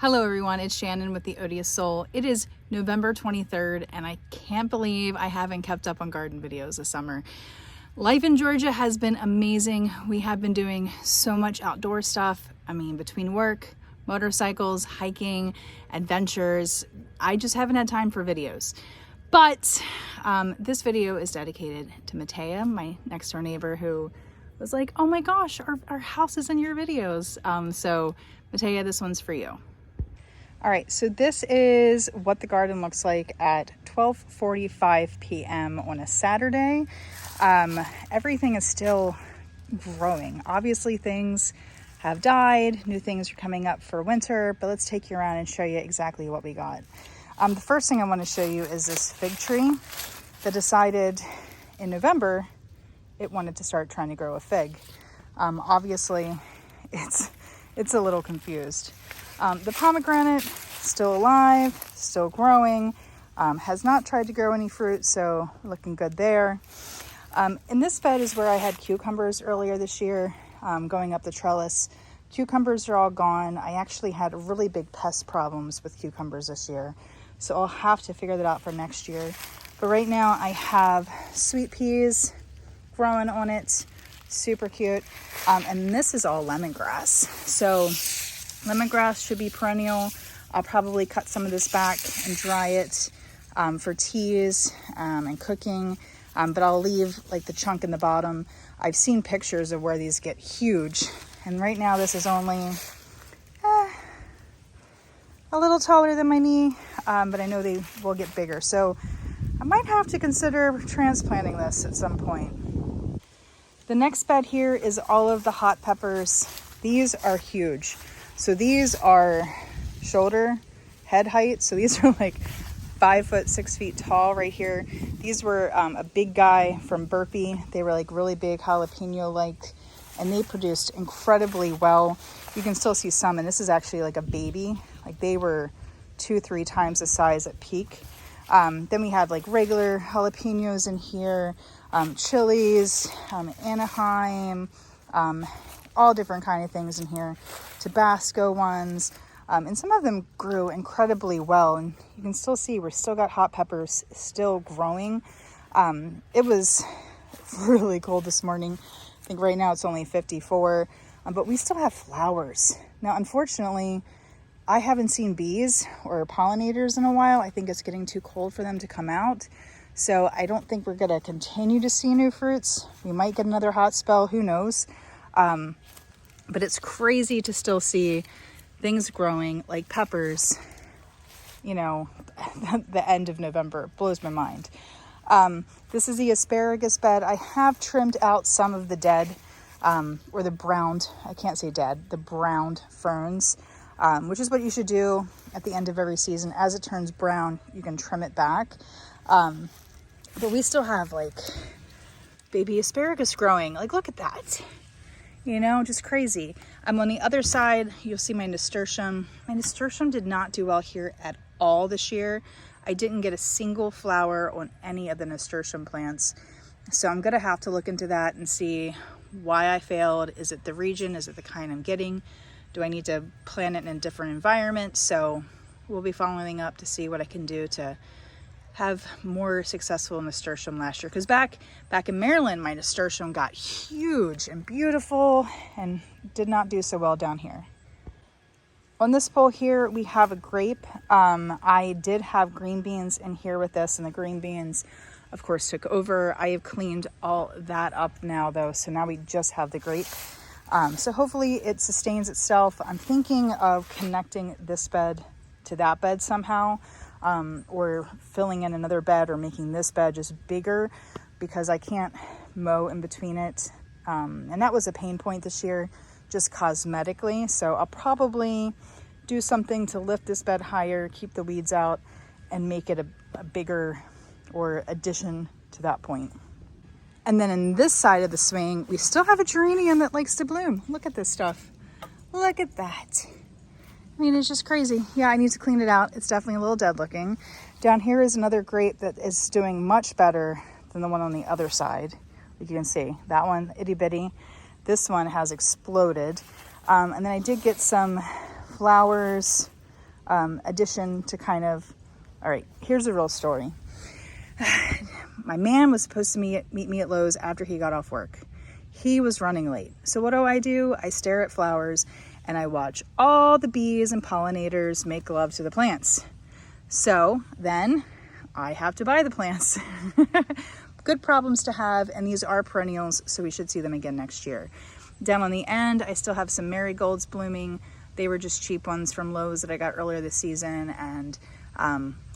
Hello everyone, it's Shannon with the Odious Soul. It is November 23rd and I can't believe I haven't kept up on garden videos this summer. Life in Georgia has been amazing. We have been doing so much outdoor stuff. I mean, between work, motorcycles, hiking, adventures, I just haven't had time for videos. But this video is dedicated to Matea, my next door neighbor, who was like, oh my gosh, our house is in your videos. So Matea, this one's for you. All right, so this is what the garden looks like at 12:45 p.m. on a Saturday. Everything is still growing. Obviously things have died, new things are coming up for winter, but let's take you around and show you exactly what we got. The first thing I want to show you is this fig tree that decided in November it wanted to start trying to grow a fig. Obviously it's a little confused. The pomegranate, still alive, still growing, has not tried to grow any fruit, so looking good there. In this bed is where I had cucumbers earlier this year, going up the trellis. Cucumbers are all gone. I actually had really big pest problems with cucumbers this year, so I'll have to figure that out for next year. But right now I have sweet peas growing on it, super cute. And this is all lemongrass. So lemongrass should be perennial. I'll probably cut some of this back and dry it for teas and cooking, but I'll leave like the chunk in the bottom. I've seen pictures of where these get huge, and right now this is only a little taller than my knee, but I know they will get bigger. So I might have to consider transplanting this at some point. The next bed here is all of the hot peppers. These are huge. So these are shoulder head height. So these are like 5 foot, 6 feet tall right here. These were a big guy from Burpee. They were like really big, jalapeno-like, and they produced incredibly well. You can still see some, and this is actually like a baby. Like they were 2-3 times the size at peak. Then we had like regular jalapenos in here, chilies, Anaheim, all different kind of things in here, Tabasco ones, and some of them grew incredibly well, and you can still see we're still got hot peppers still growing. It was really cold this morning. I think right now it's only 54, but we still have flowers. Now, unfortunately, I haven't seen bees or pollinators in a while. I think it's getting too cold for them to come out. So I don't think we're gonna continue to see new fruits. We might get another hot spell, who knows? But it's crazy to still see things growing like peppers, you know, the end of November. It blows my mind. This is the asparagus bed. I have trimmed out some of the dead, or the browned, I can't say dead, the browned ferns, which is what you should do at the end of every season. As it turns brown, you can trim it back. But we still have like baby asparagus growing. Like, look at that. You know, just crazy. On the other side, you'll see my nasturtium. My nasturtium did not do well here at all this year. I didn't get a single flower on any of the nasturtium plants. So I'm gonna have to look into that and see why I failed. Is it the region? Is it the kind I'm getting? Do I need to plant it in a different environment? So we'll be following up to see what I can do to have more successful nasturtium last year, because back in Maryland my nasturtium got huge and beautiful and did not do so well down here. On this bowl here we have a grape. I did have green beans in here with this, and the green beans of course took over. I have cleaned all that up now though, so now we just have the grape. So hopefully it sustains itself. I'm thinking of connecting this bed to that bed somehow, or filling in another bed or making this bed just bigger, because I can't mow in between it. And that was a pain point this year, just cosmetically. So I'll probably do something to lift this bed higher, keep the weeds out, and make it a bigger or addition to that point. And then in this side of the swing, we still have a geranium that likes to bloom. Look at this stuff. Look at that. I mean, it's just crazy. Yeah, I need to clean it out. It's definitely a little dead looking. Down here is another grape that is doing much better than the one on the other side. Like you can see, that one, itty bitty. This one has exploded. And then I did get some flowers addition to kind of, all right, here's a real story. My man was supposed to meet me at Lowe's after he got off work. He was running late. So what do? I stare at flowers and I watch all the bees and pollinators make love to the plants. So then I have to buy the plants. Good problems to have, and these are perennials, so we should see them again next year. Down on the end, I still have some marigolds blooming. They were just cheap ones from Lowe's that I got earlier this season, and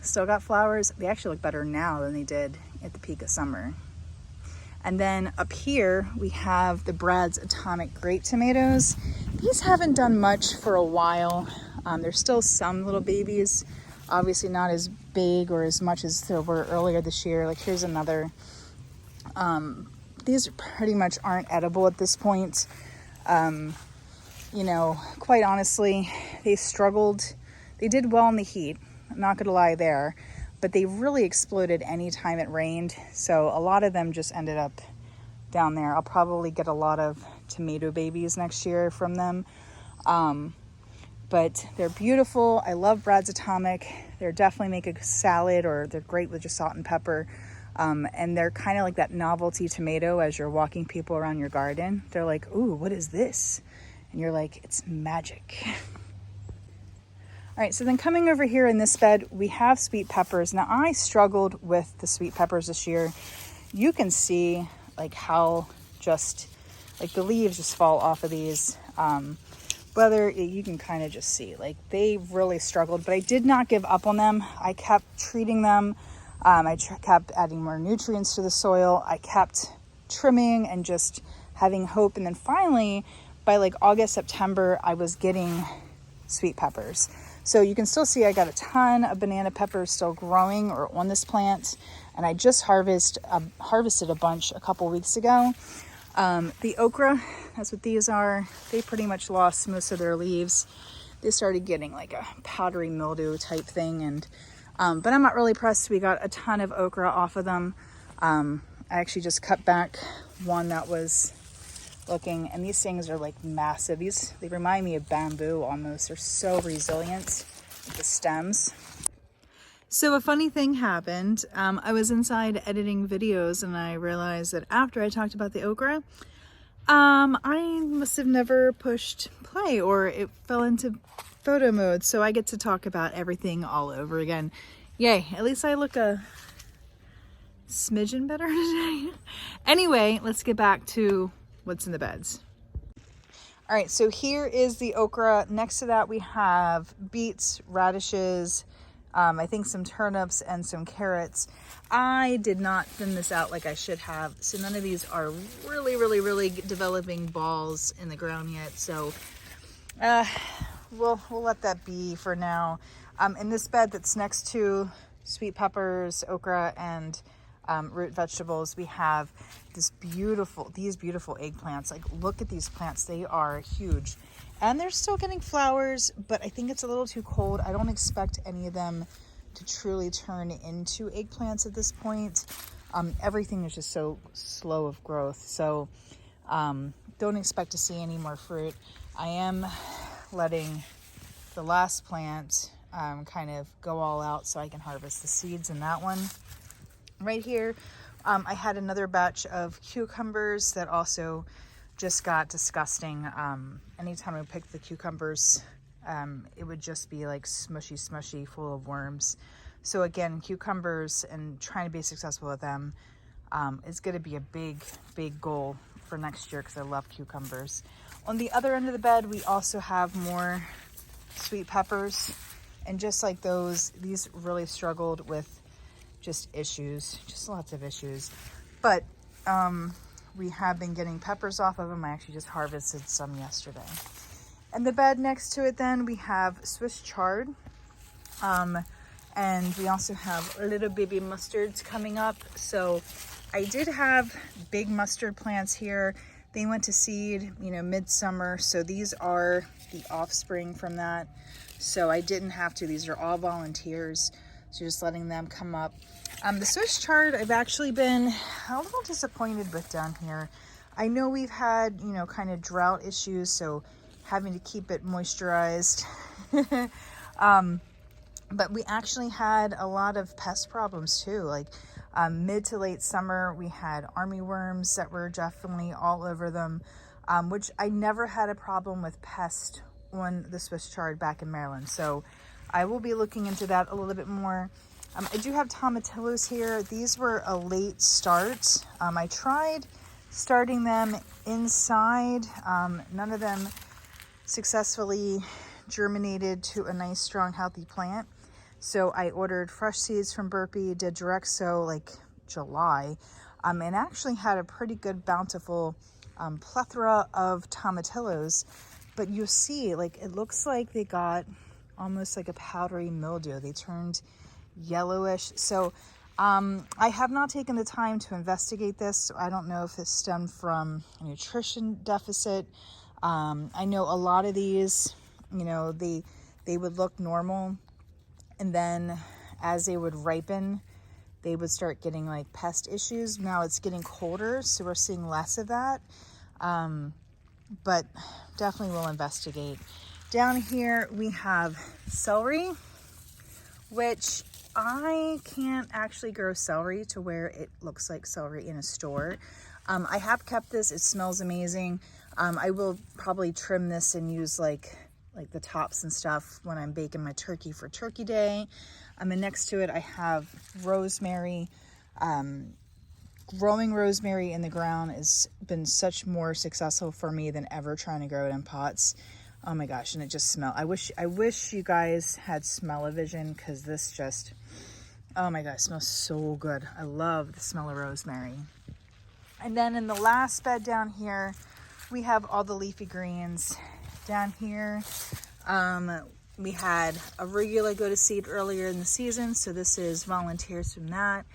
still got flowers. They actually look better now than they did at the peak of summer. And then up here, we have the Brad's Atomic Grape Tomatoes. These haven't done much for a while. There's still some little babies, obviously not as big or as much as there were earlier this year. Like here's another. These pretty much aren't edible at this point. You know, quite honestly, they struggled. They did well in the heat, I'm not gonna lie there, but they really exploded anytime it rained. So a lot of them just ended up down there. I'll probably get a lot of tomato babies next year from them. But they're beautiful. I love Brad's Atomic. They're definitely make a salad, or they're great with just salt and pepper. And they're kind of like that novelty tomato as you're walking people around your garden. They're like, ooh, what is this? And you're like, it's magic. All right, so then coming over here in this bed, we have sweet peppers. Now I struggled with the sweet peppers this year. You can see like how just like the leaves just fall off of these. Whether you can kind of just see like they really struggled, but I did not give up on them. I kept treating them. I kept adding more nutrients to the soil. I kept trimming and just having hope. And then finally, by like August, September, I was getting sweet peppers. So you can still see I got a ton of banana peppers still growing or on this plant. And I just harvested a bunch a couple weeks ago. The okra, that's what these are. They pretty much lost most of their leaves. They started getting like a powdery mildew type thing. And but I'm not really pressed. We got a ton of okra off of them. I actually just cut back one that was looking, and these things are like massive. They remind me of bamboo almost. They're so resilient with the stems. So a funny thing happened. I was inside editing videos and I realized that after I talked about the okra, I must have never pushed play, or it fell into photo mode. So I get to talk about everything all over again. Yay, at least I look a smidgen better today. Anyway, let's get back to what's in the beds. All right, so here is the okra. Next to that we have beets, radishes, I think some turnips and some carrots. I did not thin this out like I should have, so none of these are really developing balls in the ground yet. So we'll let that be for now. In this bed that's next to sweet peppers, okra, and root vegetables, we have these beautiful eggplants. Like, look at these plants. They are huge. And they're still getting flowers, but I think it's a little too cold. I don't expect any of them to truly turn into eggplants at this point. Everything is just so slow of growth. So don't expect to see any more fruit. I am letting the last plant kind of go all out so I can harvest the seeds in that one. Right here, I had another batch of cucumbers that also just got disgusting. Anytime I picked the cucumbers, it would just be like smushy, full of worms. So again, cucumbers and trying to be successful with them is going to be a big goal for next year because I love cucumbers. On the other end of the bed, we also have more sweet peppers. And just like those, these really struggled with just lots of issues. But we have been getting peppers off of them. I actually just harvested some yesterday. And the bed next to it, then we have Swiss chard. And we also have little baby mustards coming up. So I did have big mustard plants here. They went to seed, midsummer. So these are the offspring from that. So I didn't have to. These are all volunteers. So just letting them come up. The Swiss chard, I've actually been a little disappointed with down here. I know we've had, kind of drought issues, so having to keep it moisturized. But we actually had a lot of pest problems too. Like mid to late summer, we had army worms that were definitely all over them, which I never had a problem with pest on the Swiss chard back in Maryland. So I will be looking into that a little bit more. I do have tomatillos here. These were a late start. I tried starting them inside. None of them successfully germinated to a nice, strong, healthy plant. So I ordered fresh seeds from Burpee, did direct sow like July, and actually had a pretty good bountiful plethora of tomatillos. But you'll see, like, it looks like they got almost like a powdery mildew. They turned yellowish. So I have not taken the time to investigate this. So I don't know if this stemmed from a nutrition deficit. I know a lot of these, you know, they would look normal, and then as they would ripen, they would start getting like pest issues. Now it's getting colder, so we're seeing less of that. But definitely will investigate. Down here we have celery, which I can't actually grow celery to where it looks like celery in a store. I have kept this. It smells amazing. I will probably trim this and use like the tops and stuff when I'm baking my turkey for Turkey Day. And next to it, I have rosemary. Growing rosemary in the ground has been such more successful for me than ever trying to grow it in pots. Oh my gosh, and it just smells. I wish you guys had smell-o-vision, because this just, oh my gosh, it smells so good. I love the smell of rosemary. And then in the last bed down here, we have all the leafy greens. Down here, we had arugula go to seed earlier in the season, so this is volunteers from that.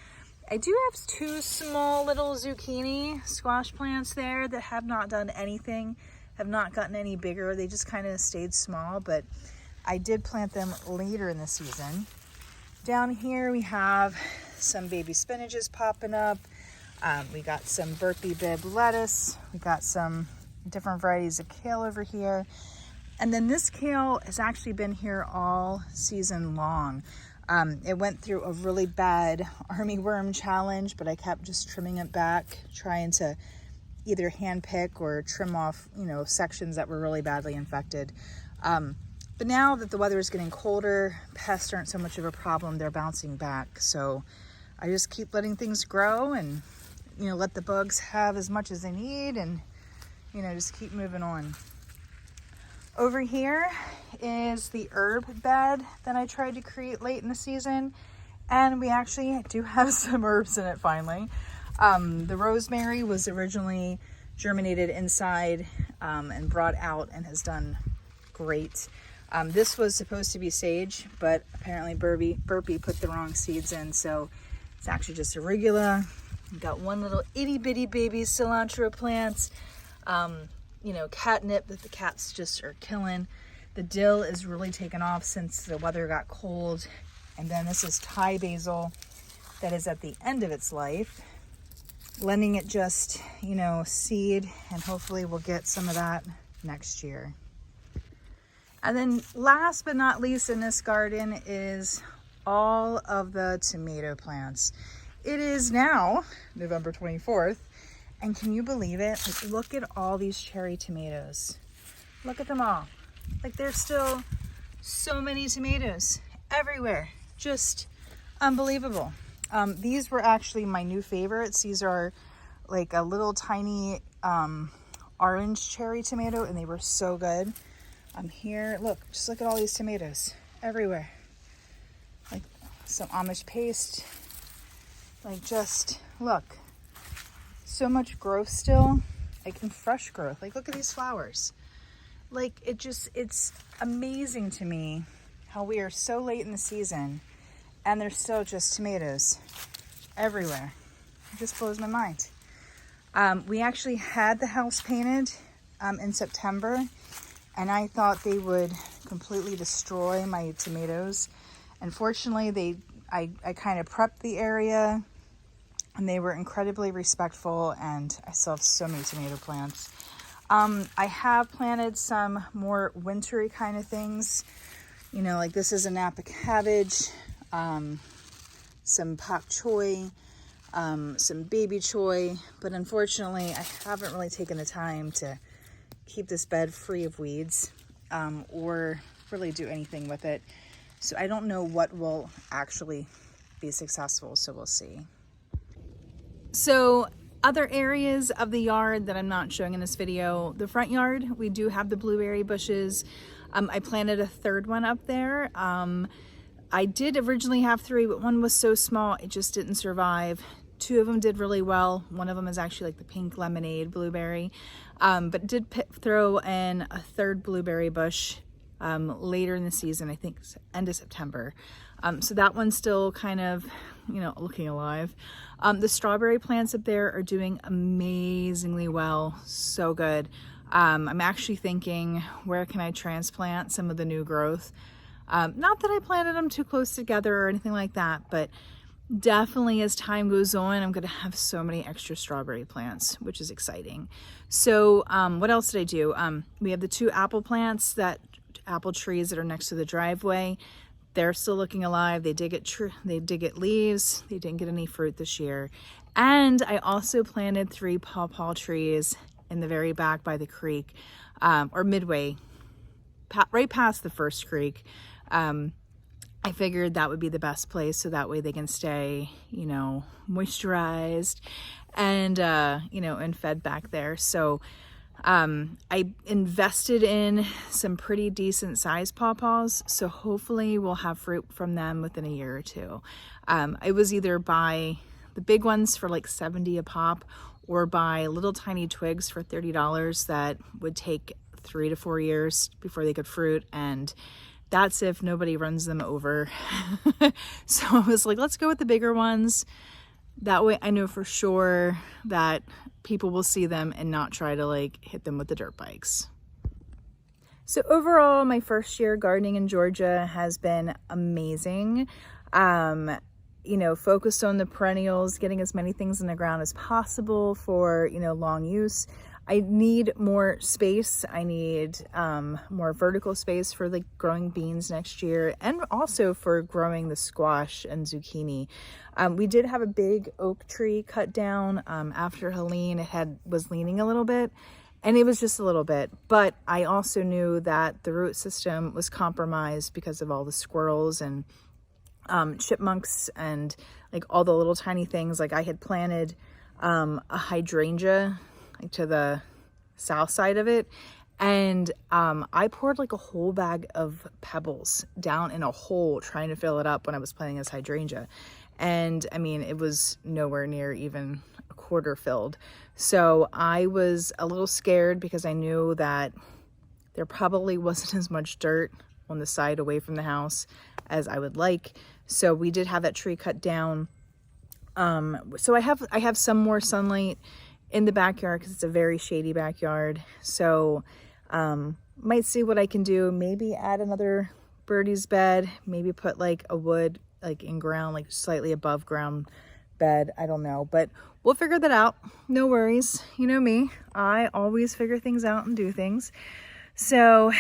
I do have 2 small little zucchini squash plants there that have not done anything, have not gotten any bigger. They just kind of stayed small, but I did plant them later in the season. Down here we have some baby spinaches popping up. We got some Burpee bib lettuce. We got some different varieties of kale over here. And then this kale has actually been here all season long. It went through a really bad army worm challenge, but I kept just trimming it back, trying to either hand pick or trim off, you know, sections that were really badly infected. But now that the weather is getting colder, pests aren't so much of a problem. They're bouncing back. So I just keep letting things grow and, you know, let the bugs have as much as they need, and, you know, just keep moving on. Over here is the herb bed that I tried to create late in the season, and we actually do have some herbs in it finally. The rosemary was originally germinated inside and brought out and has done great. This was supposed to be sage, but apparently Burpee put the wrong seeds in, so it's actually just arugula. We've got one little itty bitty baby cilantro plant. You know, catnip that the cats just are killing. The dill is really taken off since the weather got cold. And then this is Thai basil that is at the end of its life, letting it just, you know, seed, and hopefully we'll get some of that next year. And then last but not least in this garden is all of the tomato plants. It is now November 24th. And can you believe it? Like, look at all these cherry tomatoes. Look at them all. Like, there's still so many tomatoes everywhere. Just unbelievable. These were actually my new favorites. These are like a little tiny orange cherry tomato, and they were so good. Here, look, just look at all these tomatoes everywhere. Like some Amish paste. Like, just look. So much growth still, like, and fresh growth. Like, look at these flowers. Like, it's amazing to me how we are so late in the season and there's still just tomatoes everywhere. It just blows my mind. We actually had the house painted in September, and I thought they would completely destroy my tomatoes. Unfortunately, I kind of prepped the area, and they were incredibly respectful, and I still have so many tomato plants. I have planted some more wintry kind of things You know, like this is a Napa cabbage, some pak choi, some baby choy, but unfortunately I haven't really taken the time to keep this bed free of weeds, or really do anything with it. So I don't know what will actually be successful, so we'll see. So other areas of the yard that I'm not showing in this video, the front yard, we do have the blueberry bushes. I planted a third one up there. I did originally have 3, but one was so small it just didn't survive. 2 of them did really well. One of them is actually like the pink lemonade blueberry, but did throw in a third blueberry bush later in the season, I think end of September. So that one's still kind of, you know, looking alive. The strawberry plants up there are doing amazingly well, so good. I'm actually thinking, where can I transplant some of the new growth? Not that I planted them too close together or anything like that, but definitely as time goes on, I'm going to have so many extra strawberry plants, which is exciting. So what else did I do? We have the 2 apple plants, apple trees that are next to the driveway. They're still looking alive. They did get leaves. They didn't get any fruit this year. And I also planted 3 pawpaw trees in the very back by the creek, or midway, right past the first creek. I figured that would be the best place, so that way they can stay, you know, moisturized and, you know, and fed back there. So I invested in some pretty decent sized pawpaws, so hopefully we'll have fruit from them within a year or 2. I was either buy the big ones for like $70 a pop, or buy little tiny twigs for $30 that would take 3 to 4 years before they could fruit, and that's if nobody runs them over. So I was like, let's go with the bigger ones. That way I know for sure that people will see them and not try to like hit them with the dirt bikes. So overall, my first year gardening in Georgia has been amazing. You know, focused on the perennials, getting as many things in the ground as possible for, you know, long use. I need more space. I need more vertical space for like growing beans next year, and also for growing the squash and zucchini. We did have a big oak tree cut down after Helene. It was leaning a little bit, and it was just a little bit, but I also knew that the root system was compromised because of all the squirrels and chipmunks and like all the little tiny things. Like I had planted a hydrangea like to the south side of it, and I poured like a whole bag of pebbles down in a hole trying to fill it up when I was planting this hydrangea, and I mean it was nowhere near even a quarter filled. So I was a little scared because I knew that there probably wasn't as much dirt on the side away from the house as I would like. So we did have that tree cut down. So I have some more sunlight in the backyard because it's a very shady backyard. So might see what I can do. Maybe add another birdie's bed. Maybe put like a wood like in ground, like slightly above ground bed. I don't know, but we'll figure that out. No worries. You know me. I always figure things out and do things. So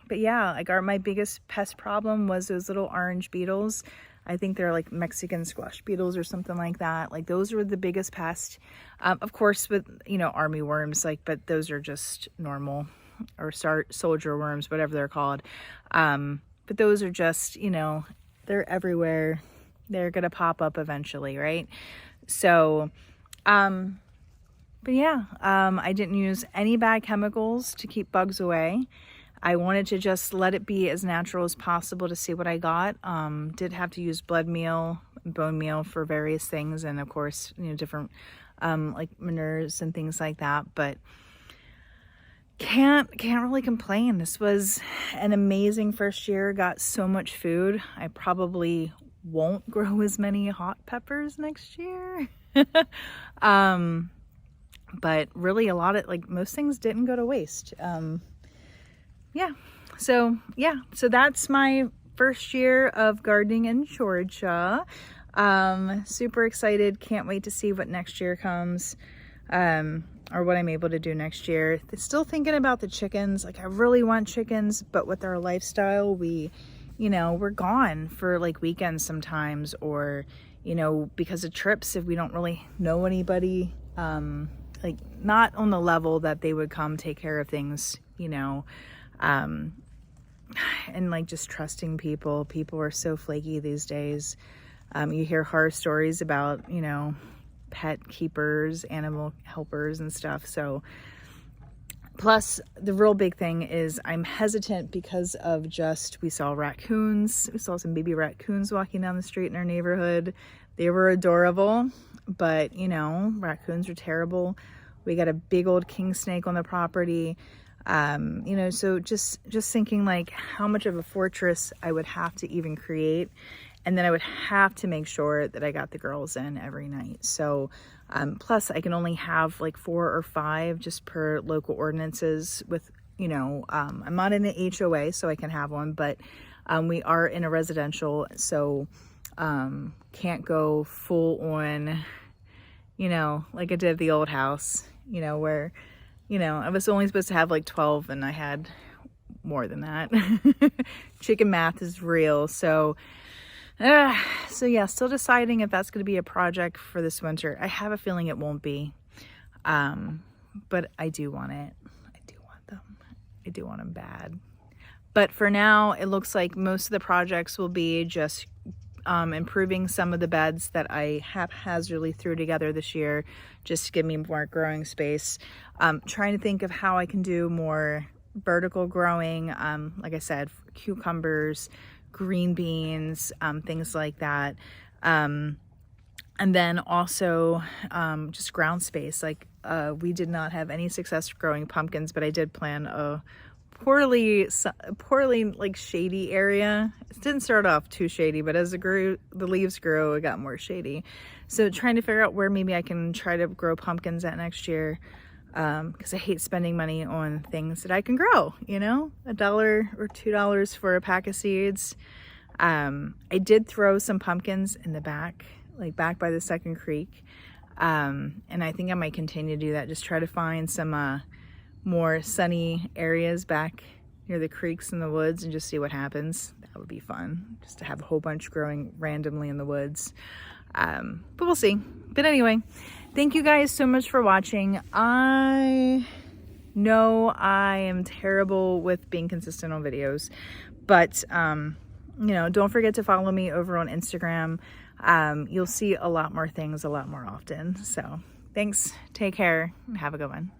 but yeah, like my biggest pest problem was those little orange beetles. I think they're like Mexican squash beetles or something like that. Like those were the biggest pest. Of course with, you know, army worms, like, but those are just normal, or soldier worms, whatever they're called. But those are just, you know, they're everywhere. They're going to pop up eventually, right? So, but yeah, I didn't use any bad chemicals to keep bugs away. I wanted to just let it be as natural as possible to see what I got. Did have to use blood meal, bone meal for various things, and of course, you know, different like manures and things like that. But can't really complain. This was an amazing first year. Got so much food. I probably won't grow as many hot peppers next year. But really a lot of, like, most things didn't go to waste. Yeah, so that's my first year of gardening in Georgia. Super excited. Can't wait to see what next year comes. or what I'm able to do next year. Still thinking about the chickens. Like I really want chickens, but with our lifestyle, we, you know, we're gone for like weekends sometimes, or, you know, because of trips, if we don't really know anybody, like not on the level that they would come take care of things, you know, and like just trusting people. People are so flaky these days. You hear horror stories about, you know, pet keepers, animal helpers and stuff. So plus the real big thing is I'm hesitant because of just, we saw raccoons. We saw some baby raccoons walking down the street in our neighborhood. They were adorable, but you know, raccoons are terrible. We got a big old king snake on the property. You know, so just thinking like how much of a fortress I would have to even create. And then I would have to make sure that I got the girls in every night. So, plus I can only have like 4 or 5 just per local ordinances with, you know, I'm not in an HOA, so I can have one, but we are in a residential, so can't go full on, you know, like I did at the old house, you know, where, you know, I was only supposed to have like 12 and I had more than that. Chicken math is real. So yeah, still deciding if that's going to be a project for this winter. I have a feeling it won't be, but I do want it. I do want them. I do want them bad. But for now, it looks like most of the projects will be just improving some of the beds that I haphazardly threw together this year, just to give me more growing space. Trying to think of how I can do more vertical growing, like I said, cucumbers, green beans, things like that. And then also just ground space. Like we did not have any success growing pumpkins, but I did plan a poorly like shady area. It didn't start off too shady, but as the leaves grew, it got more shady. So trying to figure out where maybe I can try to grow pumpkins at next year. Because I hate spending money on things that I can grow, you know, $1 or $2 for a pack of seeds. I did throw some pumpkins in the back, like back by the second creek. And I think I might continue to do that. Just try to find some more sunny areas back near the creeks and the woods and just see what happens. That would be fun, just to have a whole bunch growing randomly in the woods. But we'll see. But anyway, thank you guys so much for watching. I know I am terrible with being consistent on videos, but you know, don't forget to follow me over on Instagram. You'll see a lot more things a lot more often. So thanks, take care, and have a good one.